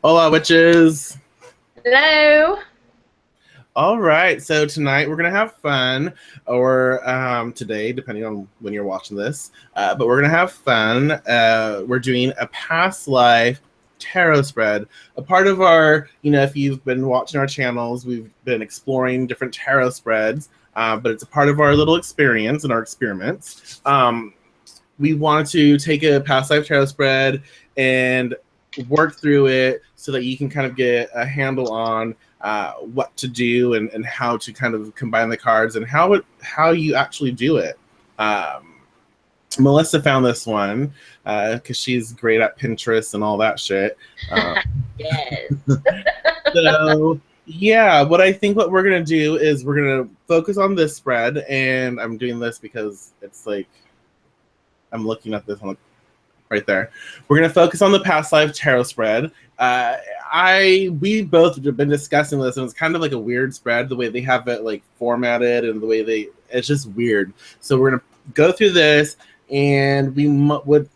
Hola, witches. Hello. All right, so tonight we're gonna have fun, or today, depending on when you're watching this. But we're gonna have fun. We're doing a past life tarot spread. A part of our, if you've been watching our channels, we've been exploring different tarot spreads. But it's a part of our little experience and our experiments. We wanted to take a past life tarot spread and work through it so that you can kind of get a handle on what to do and how to kind of combine the cards and how you actually do it. Melissa found this one because she's great at Pinterest and all that shit. Yes. So yeah, what we're gonna do is we're gonna focus on this spread, and I'm doing this because it's like I'm looking at this one right there. We're going to focus on the past life tarot spread. We both have been discussing this, and it's kind of like a weird spread, the way they have it like formatted and the way it's just weird. So we're going to go through this, and we would,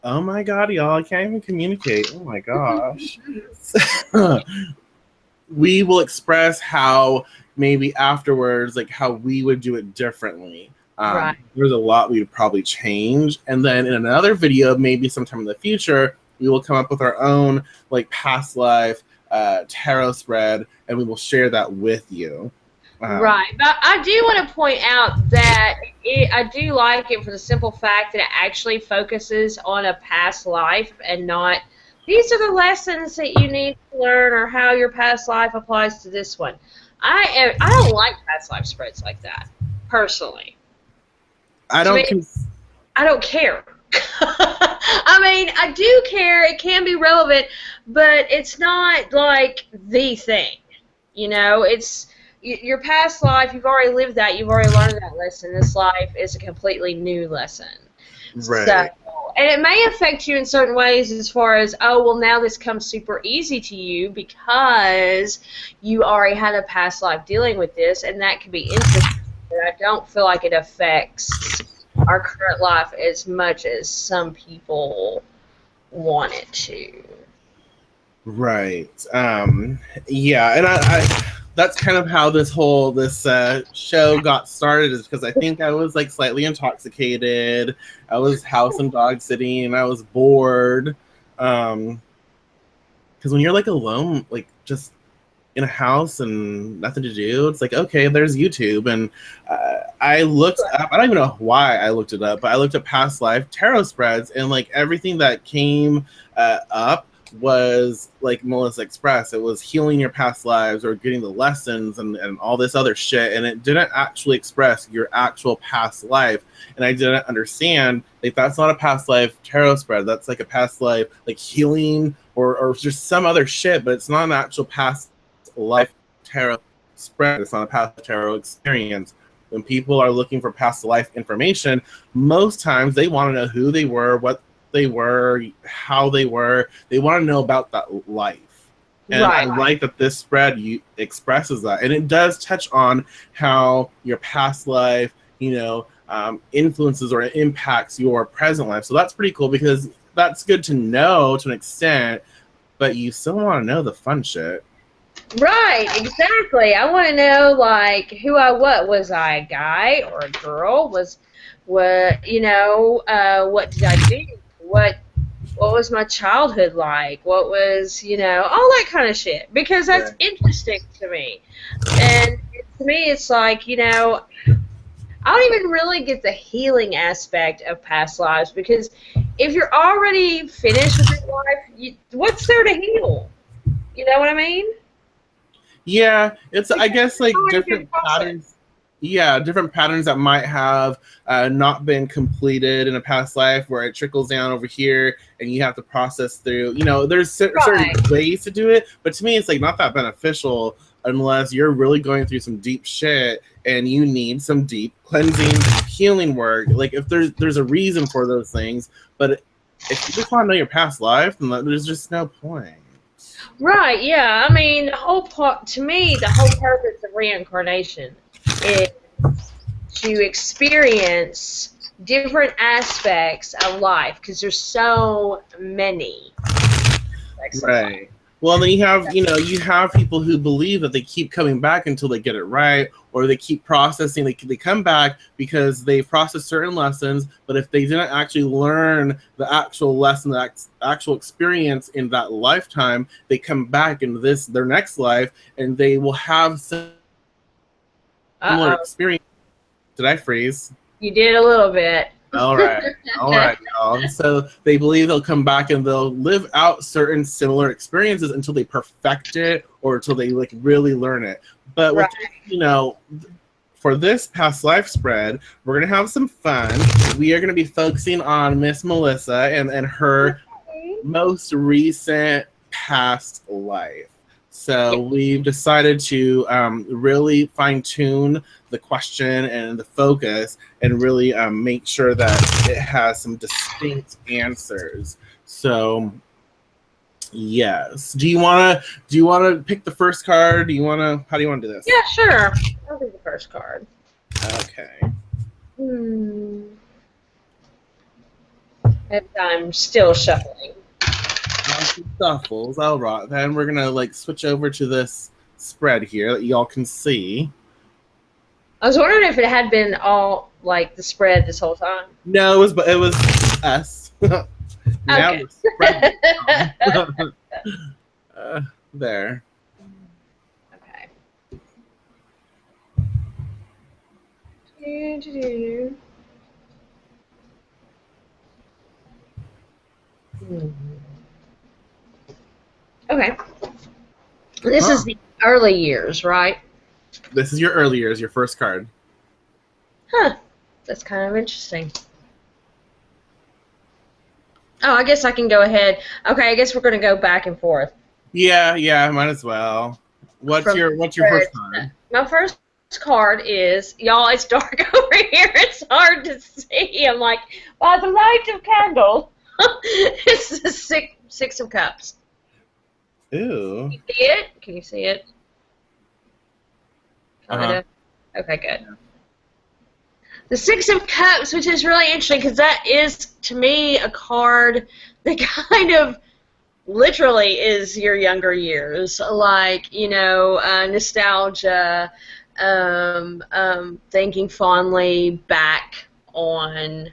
oh my God, y'all, I can't even communicate. Oh my gosh. We will express how maybe afterwards, like how we would do it differently. Right. There's a lot we would probably change. And then in another video, maybe sometime in the future, we will come up with our own like past life tarot spread, and we will share that with you. Right. But I do want to point out that I do like it for the simple fact that it actually focuses on a past life and not, these are the lessons that you need to learn or how your past life applies to this one. I don't like past life spreads like that, personally. I don't care. I mean, I do care. It can be relevant, but it's not like the thing. It's your past life. You've already lived that. You've already learned that lesson. This life is a completely new lesson. Right. So, and it may affect you in certain ways as far as, oh, well, now this comes super easy to you because you already had a past life dealing with this, and that could be interesting. But I don't feel like it affects our current life as much as some people want it to. Right. Yeah, and I that's kind of how this show got started, is because I think I was like slightly intoxicated. I was house and dog sitting, and I was bored. Because when you're like alone, like just in a house and nothing to do, it's like, okay, there's YouTube. And I looked up, I don't even know why I looked it up, but I looked up past life tarot spreads, and like everything that came up was like Melissa expressed. It was healing your past lives or getting the lessons and all this other shit, and it didn't actually express your actual past life. And I didn't understand, like, that's not a past life tarot spread. That's like a past life like healing or just some other shit, but it's not an actual past life tarot spread. It's not a past tarot experience. When people are looking for past life information, most times they want to know who they were, what they were, how they were. They want to know about that life. And right. I like that this spread expresses that. And it does touch on how your past life, influences or impacts your present life. So that's pretty cool, because that's good to know to an extent, but you still want to know the fun shit. Right, exactly. I want to know, like, who I was I a guy or a girl? What did I do? What was my childhood like? What was, all that kind of shit. Because that's interesting to me. And to me, it's like, I don't even really get the healing aspect of past lives, because if you're already finished with your life, what's there to heal? You know what I mean? Yeah, it's, I guess, like different patterns. Yeah, different patterns that might have not been completed in a past life, where it trickles down over here and you have to process through. There's certain ways to do it, but to me, it's like not that beneficial unless you're really going through some deep shit and you need some deep cleansing, healing work. Like, if there's a reason for those things, but if you just want to know your past life, then there's just no point. Right, yeah. I mean, the whole purpose of reincarnation is to experience different aspects of life, because there's so many aspects of life. Well, then you have people who believe that they keep coming back until they get it right, or they keep processing. They come back because they process certain lessons, but if they didn't actually learn the actual lesson, the actual experience in that lifetime, they come back in their next life, and they will have similar Uh-oh. experience. Did I freeze? You did a little bit. All right, y'all. So they believe they'll come back and they'll live out certain similar experiences until they perfect it or until they like really learn it. But with for this past life spread, we're gonna have some fun. We are gonna be focusing on Miss Melissa and her most recent past life. So we've decided to really fine tune the question and the focus, and really make sure that it has some distinct answers. So, yes. Do you want to pick the first card? How do you want to do this? Yeah, sure. I'll do the first card. Okay. And I'm still shuffling. Shuffles. All right. Then we're gonna like switch over to this spread here that y'all can see. I was wondering if it had been all like the spread this whole time. No, it was us. Now Okay. we're there. Okay. Okay. This is the early years, right? This is your early years, your first card. Huh. That's kind of interesting. Oh, I guess I can go ahead. Okay, I guess we're going to go back and forth. Yeah, might as well. What's your first card? My first card is, y'all, it's dark over here. It's hard to see. I'm like, by the light of candle. It's the six of cups. Ooh. Can you see it? Can you see it? Uh-huh. Okay, good. The Six of Cups, which is really interesting because that is, to me, a card that kind of literally is your younger years. Like, nostalgia, thinking fondly back on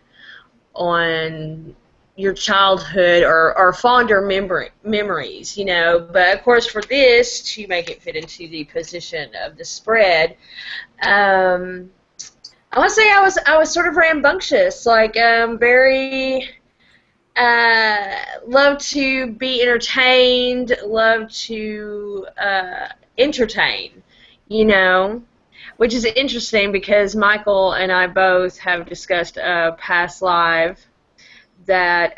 your childhood or fonder memories, But, of course, for this, to make it fit into the position of the spread, I want to say I was sort of rambunctious, like very love to be entertained, love to entertain, which is interesting because Michael and I both have discussed past live that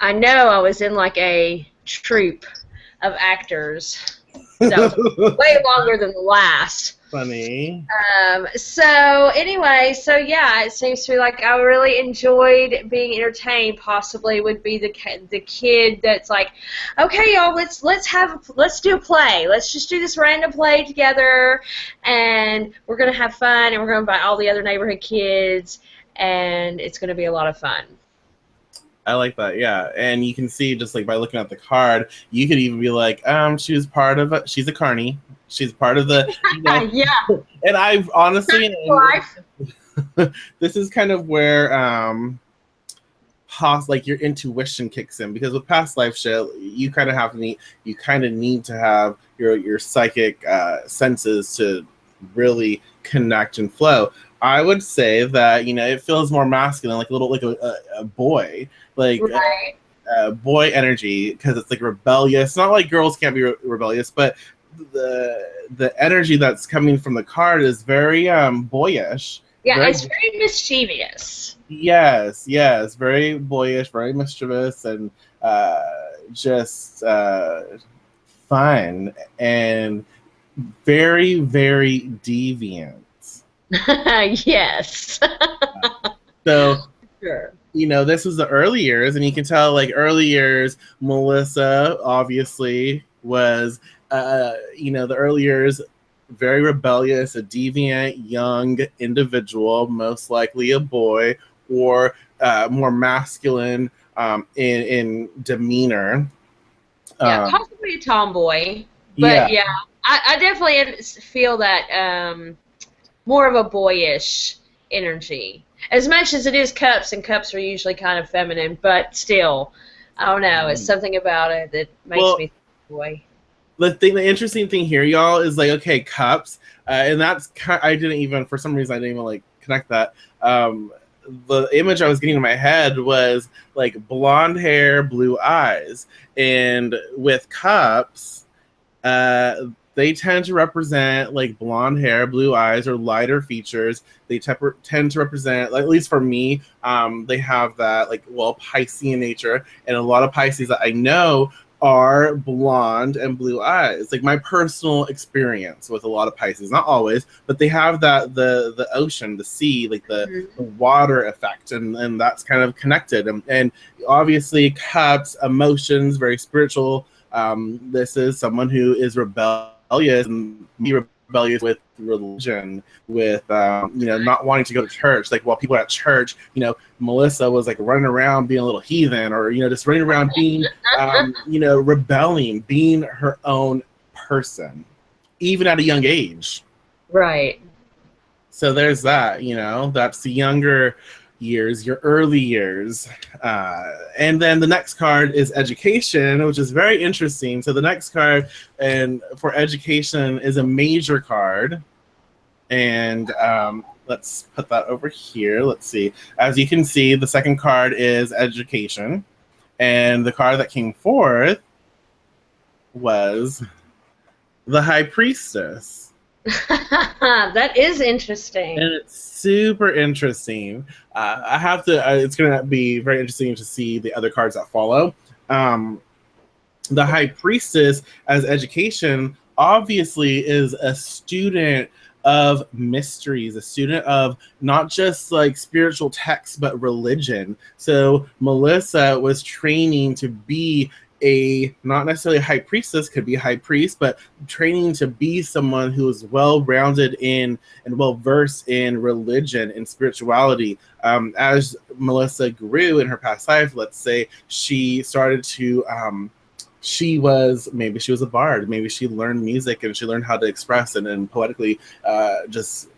I know I was in like a troupe of actors that was way longer than the last. Funny. So anyway, yeah, it seems to me like I really enjoyed being entertained. Possibly would be the kid that's like, okay, y'all, let's do a play. Let's just do this random play together, and we're gonna have fun, and we're gonna invite all the other neighborhood kids, and it's gonna be a lot of fun. I like that, yeah. And you can see just like by looking at the card, you could even be like, she's a carny. She's part of the, yeah. And I've honestly, this is kind of where like your intuition kicks in, because with past life shit, you kind of need to have your psychic senses to really connect and flow. I would say that it feels more masculine, like a boy, like right. Boy energy, because it's like rebellious. Not like girls can't be rebellious, but the energy that's coming from the card is very boyish. Yeah, it's very mischievous. Yes, very boyish, very mischievous, and just fun and very, very deviant. Yes. So, sure. This was the early years, and you can tell, like, early years, Melissa obviously was, the early years, very rebellious, a deviant young individual, most likely a boy, or more masculine in demeanor. Yeah, Um, possibly a tomboy, but yeah. yeah, I definitely feel that more of a boyish energy. As much as it is cups, and cups are usually kind of feminine, but still, I don't know. It's something about it that makes Well, me think boy. the interesting thing here, y'all, is like, okay, cups, and that's I didn't even, for some reason, I didn't even like connect that. The image I was getting in my head was like blonde hair, blue eyes, and with cups, they tend to represent like blonde hair, blue eyes, or lighter features. They tend to represent, like, at least for me, they have that like, well, Piscean nature, and a lot of Pisces that I know are blonde and blue eyes. Like my personal experience with a lot of Pisces, not always, but they have that the ocean, the sea, like the water effect, and that's kind of connected. And obviously, cups, emotions, very spiritual. This is someone who is rebellious, and be rebellious with religion, with not wanting to go to church. Like while people are at church, Melissa was like running around being a little heathen, or just running around being rebelling, being her own person, even at a young age. Right. So there's that. That's the younger years, your early years. And then the next card is education, which is very interesting. So the next card and for education is a major card. And let's put that over here. Let's see. As you can see, the second card is education. And the card that came forth was the High Priestess. That is interesting. And it's super interesting. I have to. It's going to be very interesting to see the other cards that follow. The High Priestess, as education, obviously is a student of mysteries, a student of not just like spiritual texts, but religion. So Melissa was training to be not necessarily a high priestess, could be a high priest, but training to be someone who is well-rounded in and well-versed in religion and spirituality. As Melissa grew in her past life, let's say she started to maybe she was a bard, maybe she learned music and she learned how to express and poetically just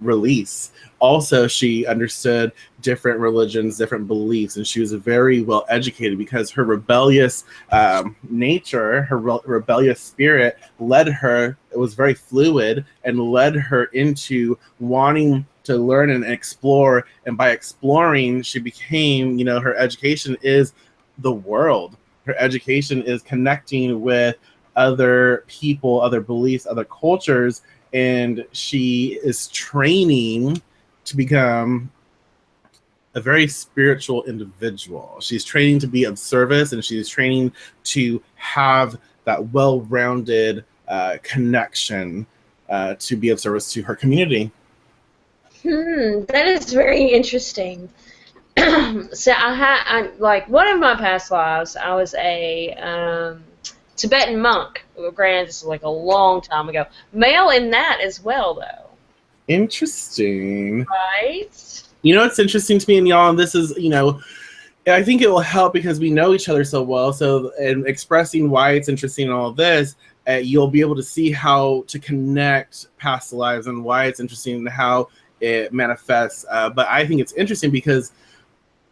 release. Also, she understood different religions, different beliefs, and she was very well educated because her rebellious nature, her rebellious spirit led her, it was very fluid, and led her into wanting to learn and explore. And by exploring, she became, her education is the world. Her education is connecting with other people, other beliefs, other cultures, and she is training to become a very spiritual individual. She's training to be of service, and she's training to have that well-rounded connection to be of service to her community. That is very interesting. So I like one of my past lives, I was a Tibetan monk. Granted, this is like a long time ago. Male in that as well, though. Interesting. Right? It's interesting to me, and y'all, and this is, I think it will help because we know each other so well. So, in expressing why it's interesting in all of this, you'll be able to see how to connect past lives and why it's interesting and how it manifests. But I think it's interesting because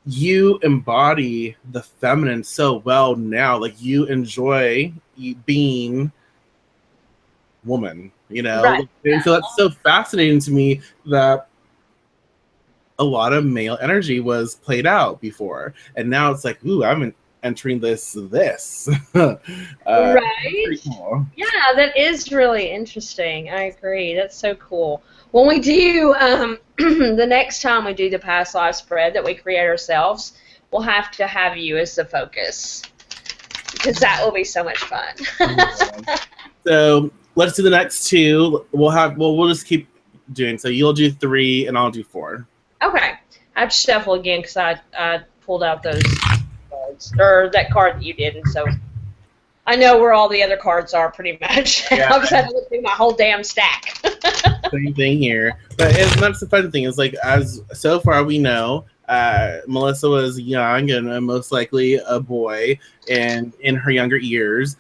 you embody the feminine so well now. Like, you enjoy being woman, Right. And so that's so fascinating to me that a lot of male energy was played out before, and now it's like, ooh, I'm entering this. Right? Cool. Yeah, that is really interesting. I agree. That's so cool. When we do, the next time we do the past life spread that we create ourselves, we'll have to have you as the focus, because that will be so much fun. Yeah. So let's do the next two. We'll just keep doing. So you'll do 3 and I'll do 4. Okay. I have to shuffle again because I pulled out those cards, or that card that you did, and so I know where all the other cards are pretty much. Yeah. I'll just have to look through my whole damn stack. Same thing here. But that's the fun thing is, like, as so far we know, Melissa was young and most likely a boy, and in her younger years,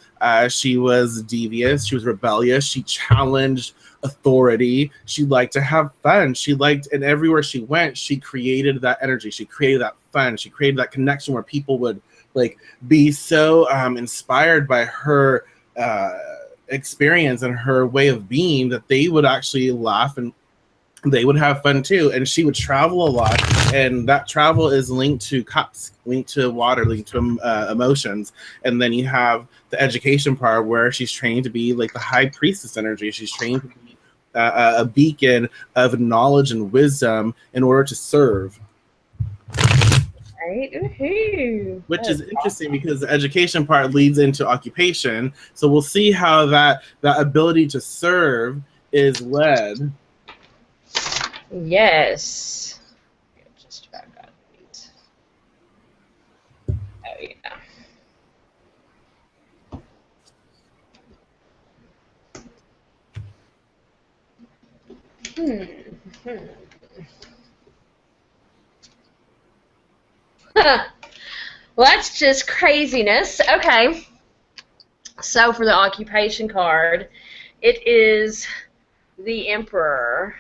she was devious, she was rebellious, she challenged authority, she liked to have fun, she liked, and everywhere she went, she created that energy, she created that fun, she created that connection where people would like be so inspired by her experience and her way of being that they would actually laugh and they would have fun too. And she would travel a lot, and that travel is linked to cups, linked to water, linked to emotions. And then you have the education part where she's trained to be like the high priestess energy. She's trained to be a beacon of knowledge and wisdom in order to serve. Right. Woohoo. Which is interesting because the education part leads into occupation. So we'll see how that ability to serve is led. Yes. Just about got it. Oh yeah. Well, that's just craziness. Okay. So for the occupation card, it is the Emperor.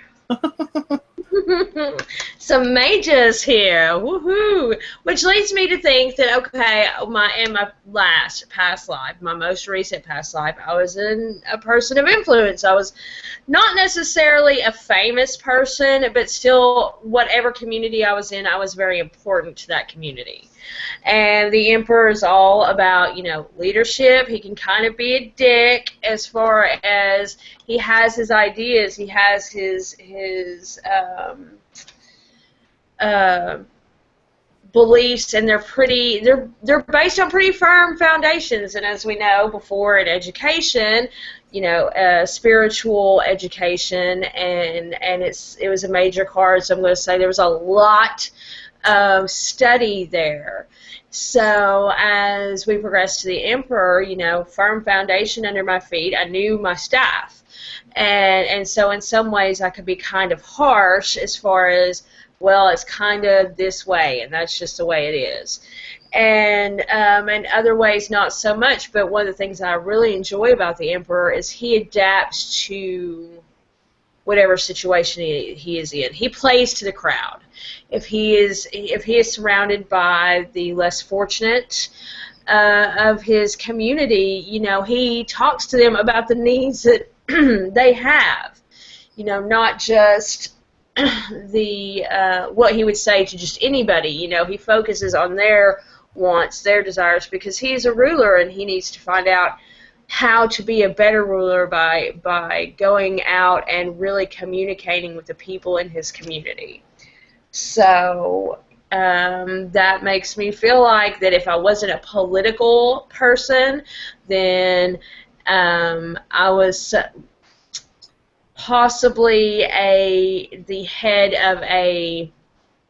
Some mages here, woohoo! Which leads me to think that okay, in my past life, my most recent past life, I was a person of influence. I was not necessarily a famous person, but still, whatever community I was in, I was very important to that community. And the Emperor is all about, leadership. He can kind of be a dick as far as he has his ideas. He has his beliefs, and they're based on pretty firm foundations. And as we know before in education, spiritual education, and it was a major card. So I'm going to say there was a lot of study there. So as we progressed to the Emperor, firm foundation under my feet. I knew my staff, and so in some ways I could be kind of harsh as far as, well, it's kind of this way, and that's just the way it is. And in other ways, not so much. But one of the things I really enjoy about the Emperor is he adapts to whatever situation he is in. He plays to the crowd. If he is surrounded by the less fortunate of his community, he talks to them about the needs that they have. Not just what he would say to just anybody. He focuses on their wants, their desires, because he's a ruler and he needs to find out how to be a better ruler by going out and really communicating with the people in his community. So that makes me feel like that if I wasn't a political person, then I was possibly the head of a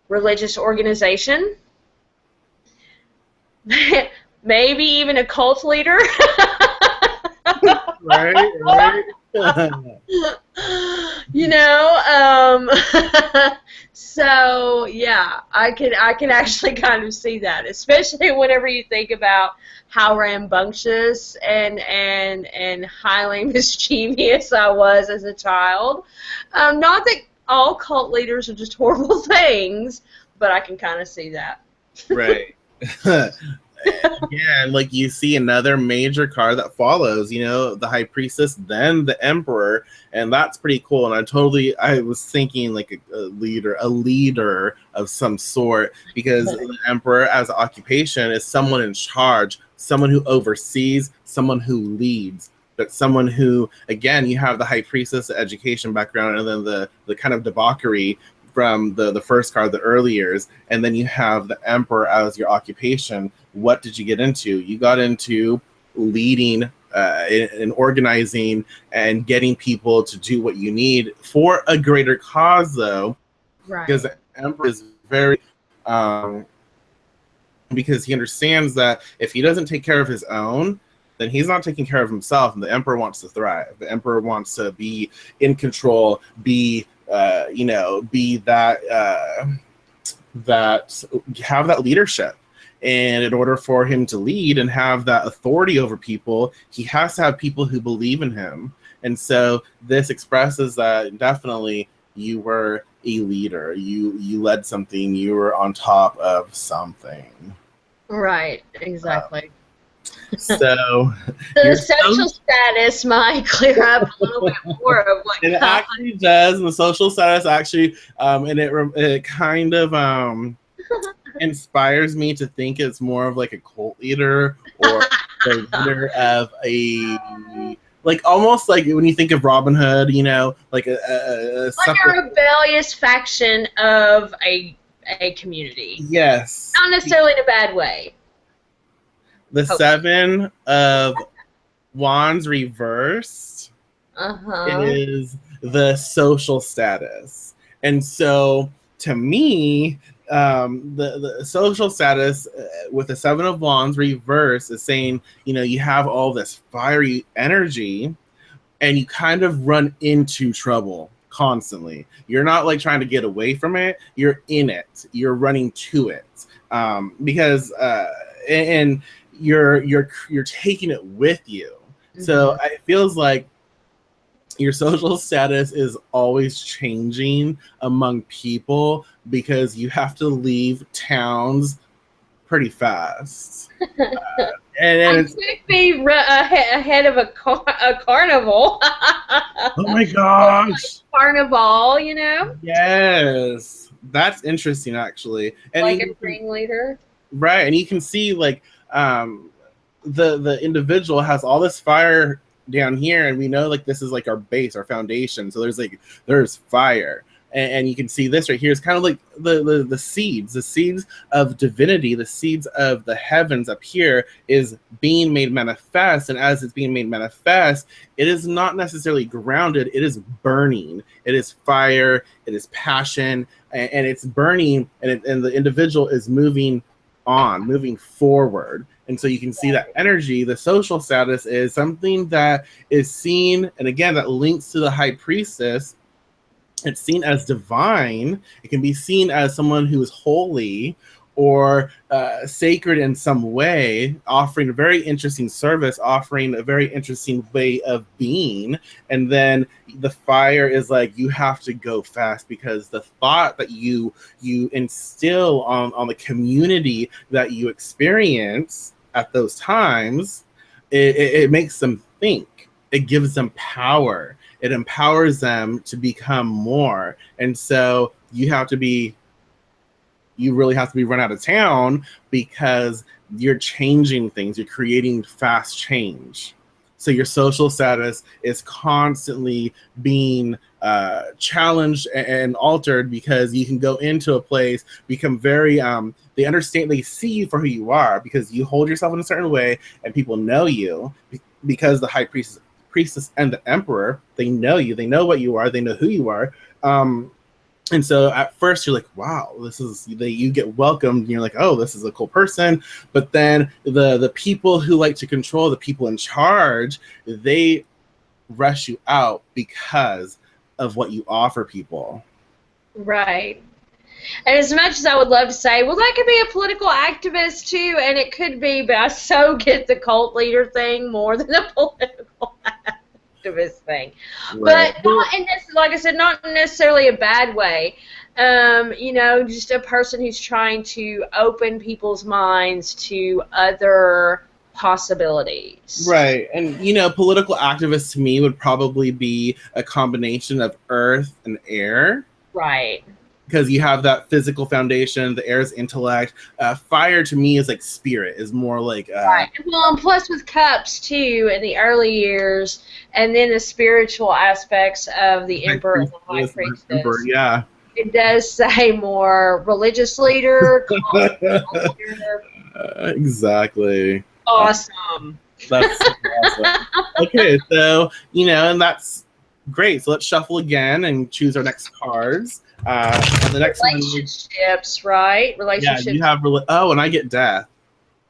religious organization, maybe even a cult leader. Right. So yeah, I can actually kind of see that, especially whenever you think about how rambunctious and highly mischievous I was as a child. Not that all cult leaders are just horrible things, but I can kind of see that. Right. Yeah, and like you see another major card that follows, the High Priestess, then the Emperor, and that's pretty cool. And I was thinking like a leader of some sort, because the Emperor as an occupation is someone in charge, someone who oversees, someone who leads. But someone who, again, you have the High Priestess, the education background, and then the kind of debauchery from the first card, the early years, and then you have the Emperor as your occupation. What did you get into? You got into leading and organizing and getting people to do what you need for a greater cause, though. Right. Because the Emperor is very, because he understands that if he doesn't take care of his own, then he's not taking care of himself, and the Emperor wants to thrive. The Emperor wants to be in control, be that that have that leadership. And in order for him to lead and have that authority over people, he has to have people who believe in him. And so this expresses that definitely you were a leader. You led something. You were on top of something. Right, exactly. So the social status might clear up a little bit more of what it actually does. And the social status actually, and it kind of inspires me to think it's more of like a cult leader or the leader of a, like, almost like when you think of Robin Hood, you know, like a rebellious faction of a community. Yes. Not necessarily in a bad way. The Seven of Wands reversed is the social status. And so to me, the social status with the Seven of Wands reverse is saying, you know, you have all this fiery energy and you kind of run into trouble constantly. You're not like trying to get away from it. You're in it. You're running to it. Because and you're taking it with you. So it feels like your social status is always changing among people because you have to leave towns pretty fast. And it could be ahead of a carnival. Oh my gosh. Carnival, you know? Yes. That's interesting, actually. And like a ringleader. Right. And you can see, like, the individual has all this fire down here, and we know, like, this is like our base, our foundation. So there's fire. And you can see this right here is kind of like the seeds of divinity, the seeds of the heavens up here is being made manifest. And as it's being made manifest, it is not necessarily grounded. It is burning. It is fire. It is passion. And it's burning. And the individual is moving on, moving forward. And so you can see that energy. The social status is something that is seen. And again, that links to the high priestess. It's seen as divine. It can be seen as someone who is holy or sacred in some way, offering a very interesting service, offering a very interesting way of being. And then the fire is like, you have to go fast because the thought that you instill on the community that you experience at those times, it makes them think. It gives them power. It empowers them to become more. And so you really have to be run out of town because you're changing things. You're creating fast change. So your social status is constantly being challenged and altered because you can go into a place, become very, they understand, they see you for who you are because you hold yourself in a certain way and people know you because the high priestess and the emperor, they know you, they know what you are, they know who you are. And so at first you're like, wow, you get welcomed and you're like, oh, this is a cool person. But then the people who like to control, the people in charge, they rush you out because of what you offer people. Right. And as much as I would love to say, well, that could be a political activist too, and it could be, but I so get the cult leader thing more than the political activist thing. Right. But not in this, like I said, not necessarily a bad way. You know, just a person who's trying to open people's minds to other possibilities. Right. And, you know, political activists to me would probably be a combination of earth and air. Right. Because you have that physical foundation, the air is intellect. Fire to me is like spirit, is more like... right. Well, and plus with cups, too, in the early years, and then the spiritual aspects of the emperor and the high priestess. Emperor, yeah. It does say more religious leader, leader. Exactly. Awesome. That's awesome. Okay, so, you know, and that's great. So let's shuffle again and choose our next cards. And the next relationships, right? Relationships. Yeah, you have and I get death.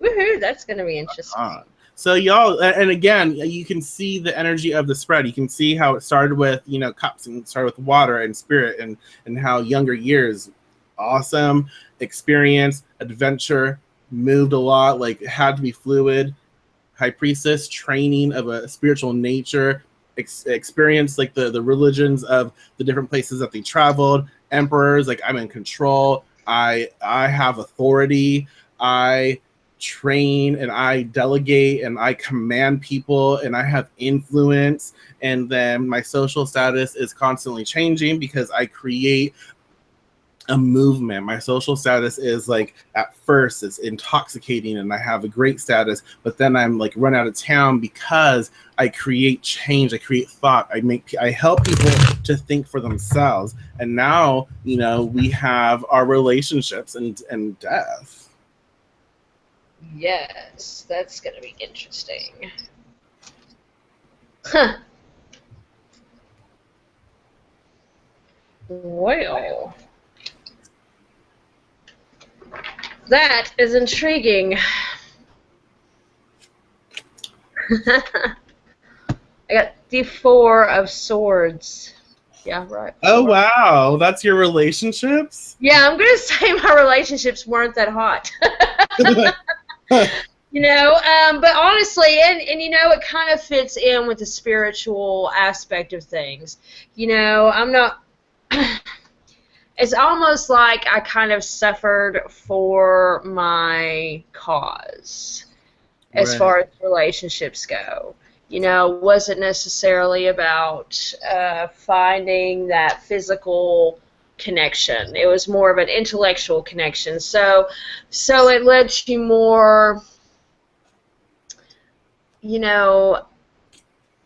Woohoo! That's going to be interesting. So y'all, and again, you can see the energy of the spread. You can see how it started with, you know, cups and started with water and spirit, and how younger years awesome experience, adventure, moved a lot, like it had to be fluid. High priestess, training of a spiritual nature, experience like the religions of the different places that they traveled. Emperors, like I'm in control. I have authority. I train and I delegate and I command people and I have influence. And then my social status is constantly changing because I create a movement. My social status is like at first it's intoxicating and I have a great status, but then I'm like run out of town because I create change, I create thought, I help people to think for themselves. And now, you know, we have our relationships and death. Yes, that's gonna be interesting. Huh. Well, that is intriguing. I got the Four of Swords. Yeah, right. Oh Four. wow, that's your relationships? Yeah, I'm gonna say my relationships weren't that hot. You know, but honestly, and you know, it kind of fits in with the spiritual aspect of things. You know, I'm not. It's almost like I kind of suffered for my cause as Right. far as relationships go. You know, wasn't necessarily about finding that physical connection. It was more of an intellectual connection. So it led you more, you know,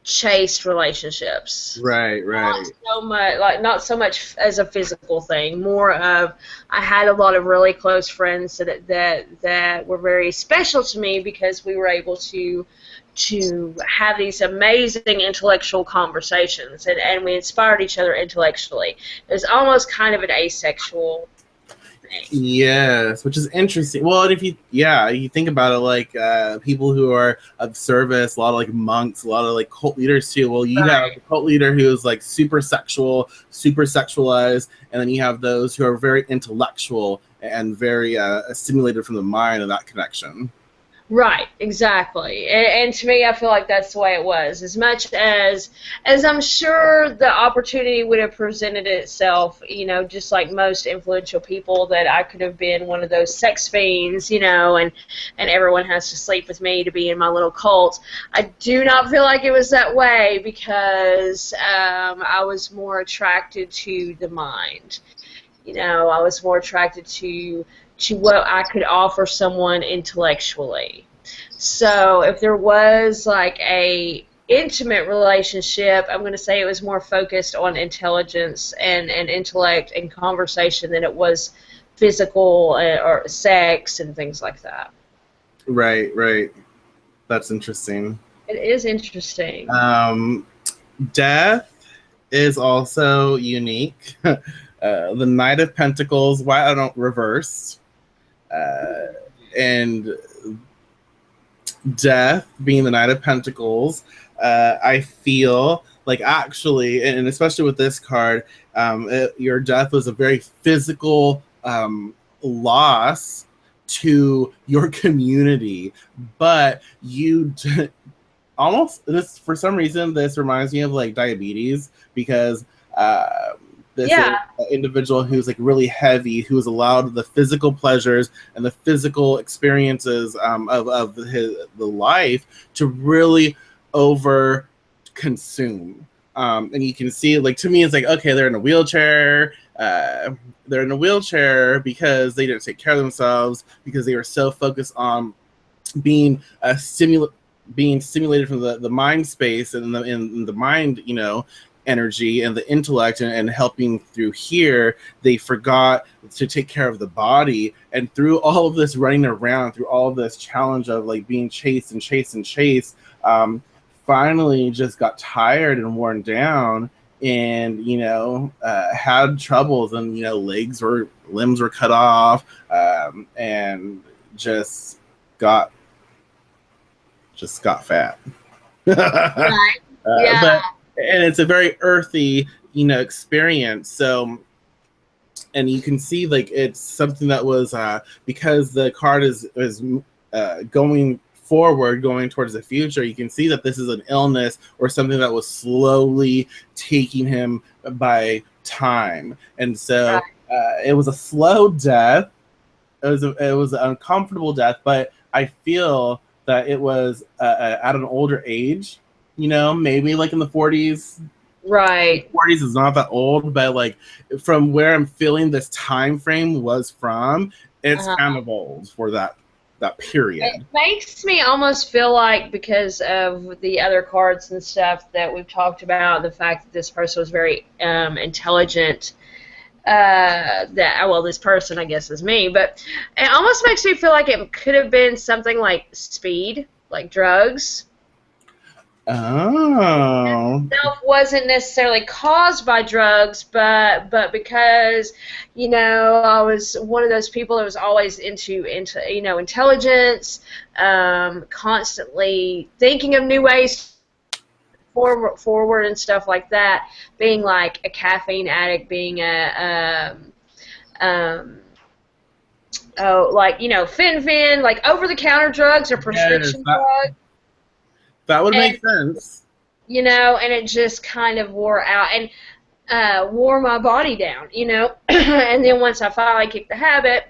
chaste relationships. Right, Not right. so much, like not so much as a physical thing. More of, I had a lot of really close friends that were very special to me because we were able to have these amazing intellectual conversations, and we inspired each other intellectually. It was almost kind of an asexual thing. Yes, which is interesting. Well, and if you, yeah, you think about it, like people who are of service, a lot of like monks, a lot of like cult leaders too. Well, you have Right. a cult leader who is like super sexual, super sexualized, and then you have those who are very intellectual and very stimulated from the mind and that connection. Right, exactly. And to me, I feel like that's the way it was. As much as I'm sure the opportunity would have presented itself, you know, just like most influential people, that I could have been one of those sex fiends, you know, and everyone has to sleep with me to be in my little cult. I do not feel like it was that way because I was more attracted to the mind. You know, I was more attracted to what I could offer someone intellectually. So if there was like a intimate relationship, I'm going to say it was more focused on intelligence and intellect and conversation than it was physical or sex and things like that. Right, right. That's interesting. It is interesting. Um, Death is also unique. The Knight of Pentacles, why I don't reverse, and Death being the Knight of Pentacles, I feel like actually, and especially with this card, your death was a very physical loss to your community, but you almost this for some reason this reminds me of like diabetes because this is Yeah. an individual who's like really heavy, who's allowed the physical pleasures and the physical experiences of the life to really over consume. And you can see, like, to me, it's like, okay, they're in a wheelchair. They're in a wheelchair because they didn't take care of themselves, because they were so focused on being being stimulated from the mind space and in the mind, you know, energy and the intellect and helping through here, they forgot to take care of the body. And through all of this running around, through all of this challenge of like being chased and chased and chased, finally just got tired and worn down, and you know, had troubles, and you know, limbs were cut off, and just got fat. Right. Yeah. But and it's a very earthy, you know, experience. So, and you can see like it's something that was because the card is going forward, going towards the future. You can see that this is an illness or something that was slowly taking him by time, and so it was a slow death. It was an uncomfortable death, but I feel that it was at an older age. You know, maybe like in the 40s. Right. 40s is not that old, but like from where I'm feeling this time frame was from, it's kind of old for that period. It makes me almost feel like, because of the other cards and stuff that we've talked about, the fact that this person was very intelligent. This person, I guess, is me, but it almost makes me feel like it could have been something like speed, like drugs. Oh. Itself wasn't necessarily caused by drugs, but because, you know, I was one of those people that was always into you know, intelligence, constantly thinking of new ways forward and stuff like that, being like a caffeine addict, being like, you know, fen, like over-the-counter drugs or prescription drugs. That would make sense. You know, and it just kind of wore out and wore my body down, you know. And then once I finally kicked the habit,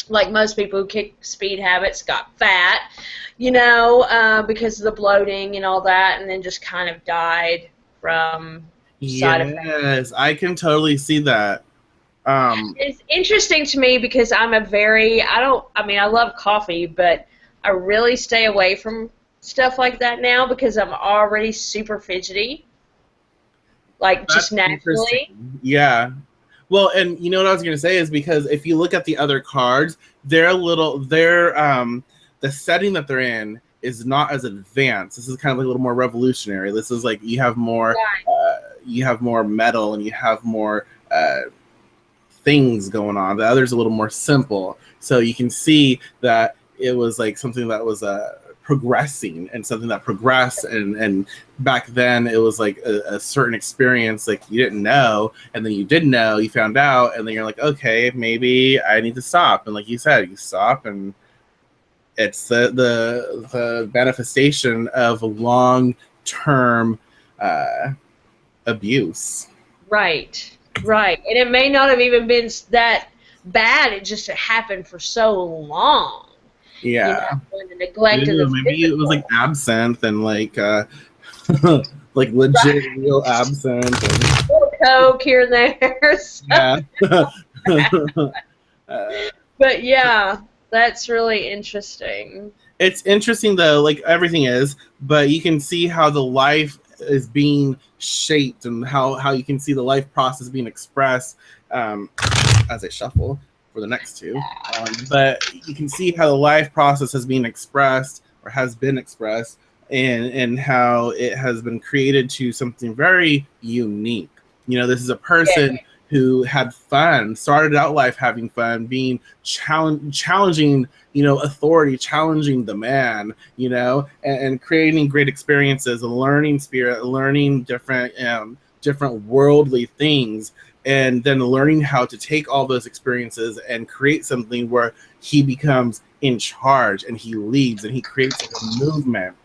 like most people who kick speed habits, got fat, you know, because of the bloating and all that, and then just kind of died from side effects. Yes, I can totally see that. It's interesting to me because I love coffee, but I really stay away from stuff like that now because I'm already super fidgety, like just naturally. Yeah. Well, and you know what I was going to say is because if you look at the other cards, the setting that they're in is not as advanced. This is kind of like a little more revolutionary. This is like you have more metal and you have more things going on. The other's a little more simple. So you can see that it was like something that was progressing and something that progressed, and back then it was like a certain experience like you didn't know, and then you did know, you found out, and then you're like, okay, maybe I need to stop. And like you said, you stop, and it's the manifestation of long-term abuse. Right. And it may not have even been that bad, it just happened for so long. Yeah. You know, the neglect of the maybe it was like absinthe and like like legit real absinthe and Coke here and there. So. Yeah. But yeah, that's really interesting. It's interesting though, like everything is, but you can see how the life is being shaped and how you can see the life process being expressed as I shuffle for the next two. But you can see how the life process has been expressed or has been expressed and how it has been created to something very unique. You know, this is a person who had fun, started out life having fun, being challenging, you know, authority, challenging the man, you know, and creating great experiences, a learning spirit, learning different worldly things, and then learning how to take all those experiences and create something where he becomes in charge and he leads and he creates a movement.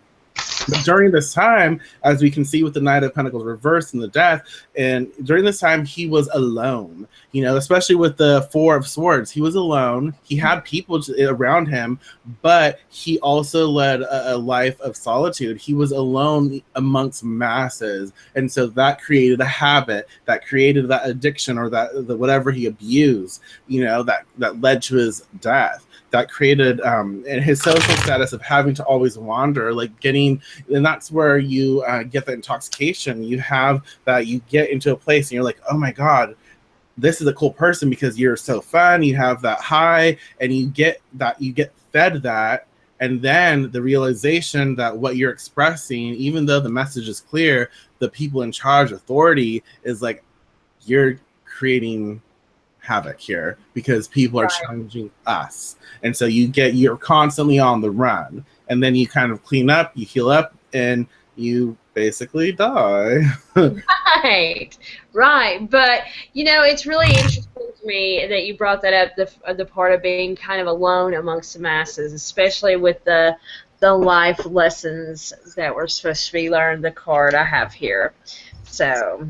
But during this time, as we can see with the Knight of Pentacles reversed and the death, and during this time he was alone, you know, especially with the Four of Swords, he was alone. He had people around him, but he also led a life of solitude. He was alone amongst masses, and so that created a habit, that created that addiction, or the whatever he abused, you know, that led to his death. That created his social status of having to always wander, and that's where you get the intoxication. You have that, you get into a place and you're like, oh my God, this is a cool person because you're so fun. You have that high and you get fed that. And then the realization that what you're expressing, even though the message is clear, the people in charge, authority, is like, you're creating havoc here because people are challenging us. And so you're constantly on the run, and then you kind of clean up, you heal up, and you basically die. Right. But you know, it's really interesting to me that you brought that up, the part of being kind of alone amongst the masses, especially with the life lessons that were supposed to be learned, the card I have here. So,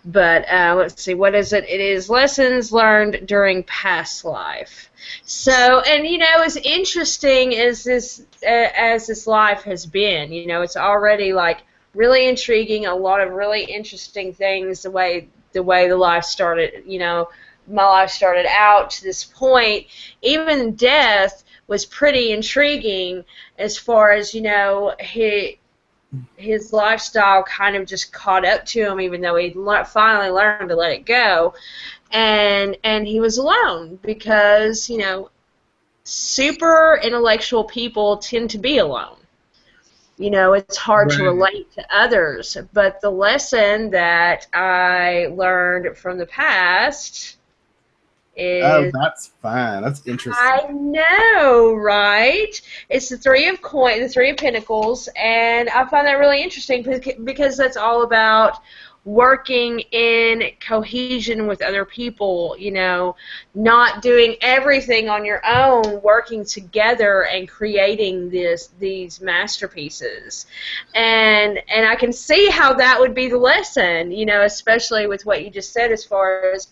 but let's see, what is it? It is lessons learned during past life. So, and as interesting as this life has been, it's already like really intriguing, a lot of really interesting things, the way the life started, my life started out to this point. Even death was pretty intriguing as far as, his lifestyle kind of just caught up to him, even though he finally learned to let it go. And he was alone because, super intellectual people tend to be alone. It's hard to Right. relate to others. But the lesson that I learned from the past Oh, is, that's fun. That's interesting. I know, right? It's the Three of Pentacles, and I find that really interesting because that's all about working in cohesion with other people, not doing everything on your own, working together and creating these masterpieces. And I can see how that would be the lesson, especially with what you just said as far as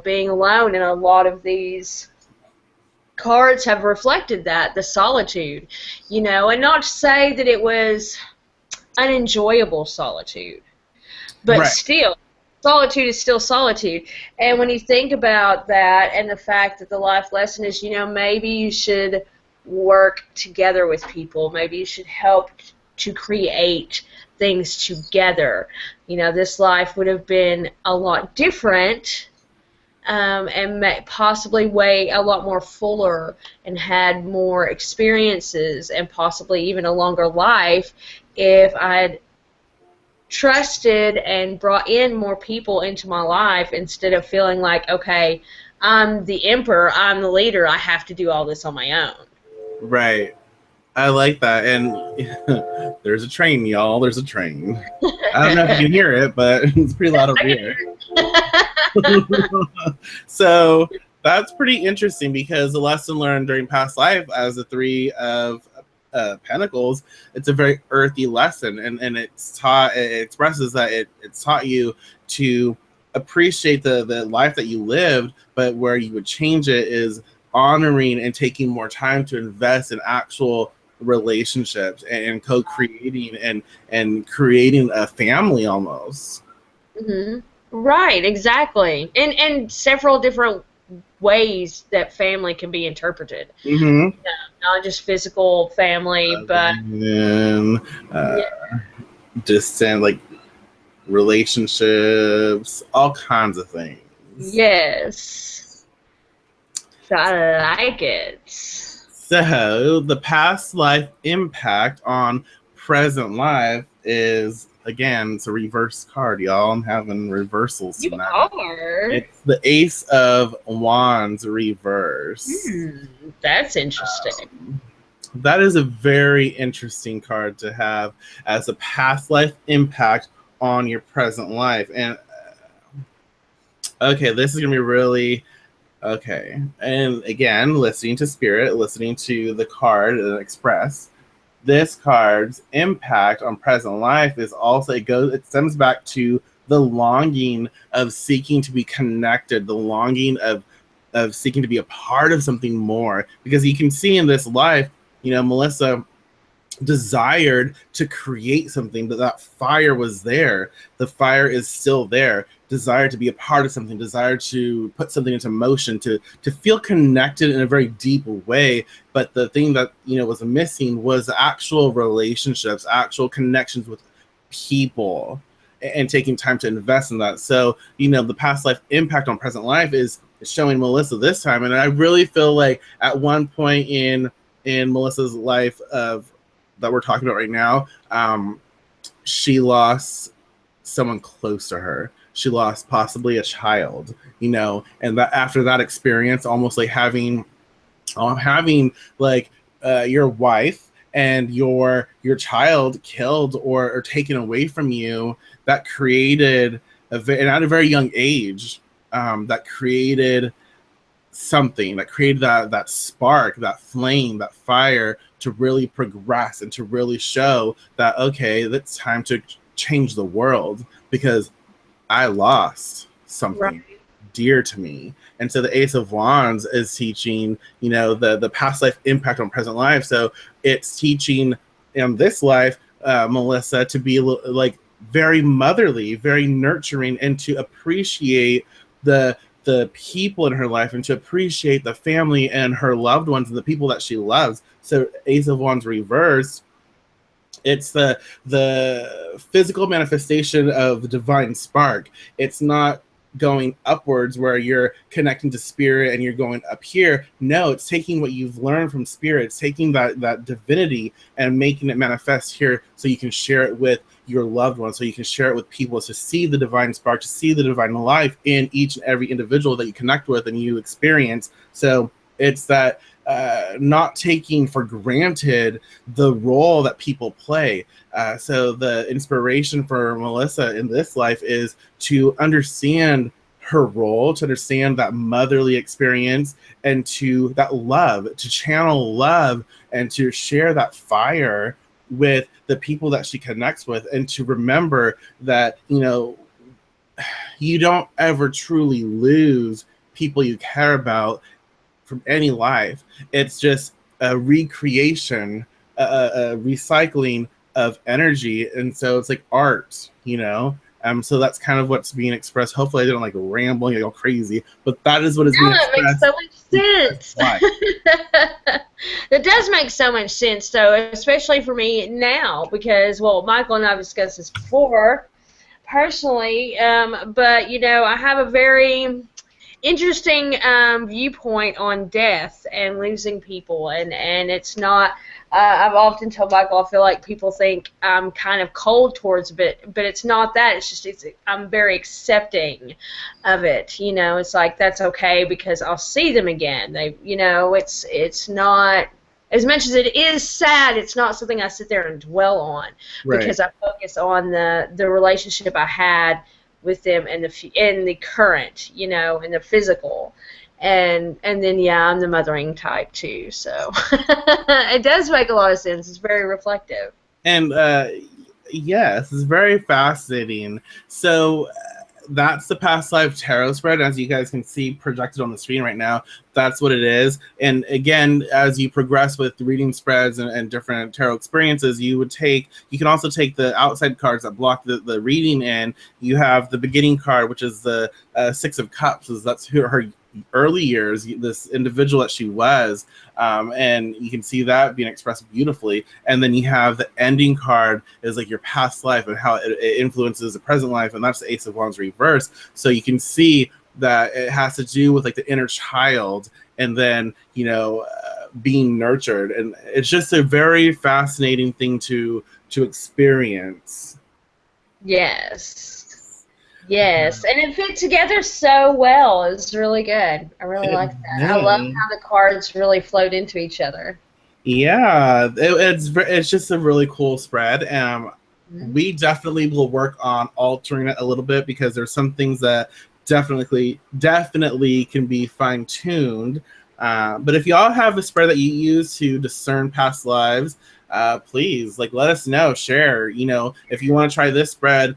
being alone, and a lot of these cards have reflected that, the solitude, and not to say that it was unenjoyable solitude, but Right. still, solitude is still solitude. And when you think about that and the fact that the life lesson is, maybe you should work together with people, maybe you should help to create things together. This life would have been a lot different, and possibly way a lot more fuller and had more experiences and possibly even a longer life if I had trusted and brought in more people into my life instead of feeling like, okay, I'm the emperor, I'm the leader, I have to do all this on my own. Right. I like that. And there's a train, y'all. There's a train. I don't know if you can hear it, but it's pretty loud over here. So that's pretty interesting because the lesson learned during past life as the Three of Pentacles, it's a very earthy lesson, and it expresses that it's taught you to appreciate the life that you lived, but where you would change it is honoring and taking more time to invest in actual relationships and co-creating and creating a family almost. Hmm. Right, exactly. And several different ways that family can be interpreted. Mm-hmm. Not just physical family, but And yeah, distant like relationships, all kinds of things. yes. So I like it. So the past life impact on present life is, again, it's a reverse card, y'all. I'm having reversals You tonight. are. It's the Ace of Wands reverse. That's interesting. That is a very interesting card to have as a past life impact on your present life. And okay, this is gonna be really okay. And again, listening to spirit, listening to the card express, this card's impact on present life is also it stems back to the longing of seeking to be connected, the longing of seeking to be a part of something more. Because you can see in this life, Melissa desired to create something, but that fire was there. The fire is still there. Desire to be a part of something, desire to put something into motion, to feel connected in a very deep way. But the thing that was missing was actual relationships, actual connections with people, and taking time to invest in that. So the past life impact on present life is showing Melissa this time, and I really feel like at one point in Melissa's life of that we're talking about right now, she lost someone close to her. She lost possibly a child, and that after that experience, almost like having like your wife and your child killed or taken away from you, that created and at a very young age, that created something, that created that spark, that flame, that fire to really progress and to really show that, okay, it's time to change the world because I lost something Right. dear to me. And so the Ace of Wands is teaching, the past life impact on present life. So it's teaching in this life, Melissa, to be like very motherly, very nurturing, and to appreciate the people in her life and to appreciate the family and her loved ones and the people that she loves. So Ace of Wands reversed, it's the physical manifestation of the divine spark. It's not going upwards where you're connecting to spirit and you're going up here. No, it's taking what you've learned from spirit, it's taking that divinity and making it manifest here so you can share it with your loved ones, so you can share it with people, to see the divine spark, to see the divine life in each and every individual that you connect with and you experience. So it's that not taking for granted the role that people play. So the inspiration for Melissa in this life is to understand her role, to understand that motherly experience, and to that love, to channel love, and to share that fire with the people that she connects with, and to remember that, you don't ever truly lose people you care about from any life. It's just a recreation, a recycling of energy, and so it's like art. So that's kind of what's being expressed. Hopefully, I didn't like ramble and go crazy, but that is what is being No, that makes expressed. so much sense. That does make so much sense, though, especially for me now, because, well, Michael and I have discussed this before, personally, but, I have a very interesting viewpoint on death and losing people, and it's not. I've often told Michael I feel like people think I'm kind of cold towards it, but it's not that. It's just I'm very accepting of it. It's like that's okay because I'll see them again. It's not. As much as it is sad, it's not something I sit there and dwell on, Right. because I focus on the relationship I had with them in the current, in the physical, and then I'm the mothering type too, so it does make a lot of sense. It's very reflective. And yes, it's very fascinating. So that's the past life tarot spread, as you guys can see projected on the screen right now. That's what it is. And again, as you progress with reading spreads and different tarot experiences, you can also take the outside cards that block the reading in. You have the beginning card, which is the Six of Cups. That's her early years, this individual that she was, and you can see that being expressed beautifully. And then you have the ending card is like your past life and how it influences the present life, and that's the Ace of Wands reverse. So you can see that it has to do with like the inner child, and then being nurtured, and it's just a very fascinating thing to experience. Yes, and it fit together so well. It's really good. I really like that. I love how the cards really flowed into each other. Yeah, it's just a really cool spread. We definitely will work on altering it a little bit because there's some things that definitely can be fine-tuned. But if y'all have a spread that you use to discern past lives, please let us know, share. If you want to try this spread,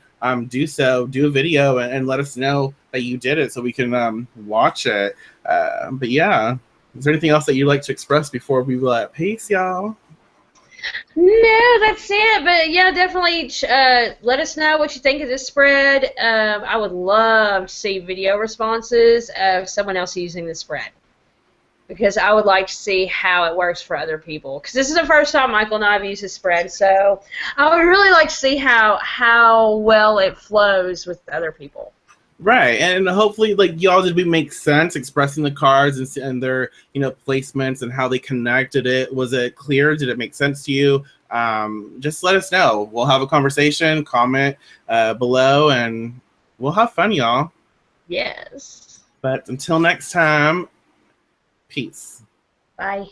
do a video and let us know that you did it so we can watch it. But yeah, is there anything else that you'd like to express before we let peace, y'all? No, that's it. But yeah, definitely let us know what you think of this spread. I would love to see video responses of someone else using the spread, because I would like to see how it works for other people. Because this is the first time Michael and I have used this spread, so I would really like to see how well it flows with other people. Right, and hopefully, y'all, did we make sense expressing the cards and their placements and how they connected it? Was it clear? Did it make sense to you? Just let us know. We'll have a conversation. Comment below, and we'll have fun, y'all. Yes. But until next time, peace. Bye.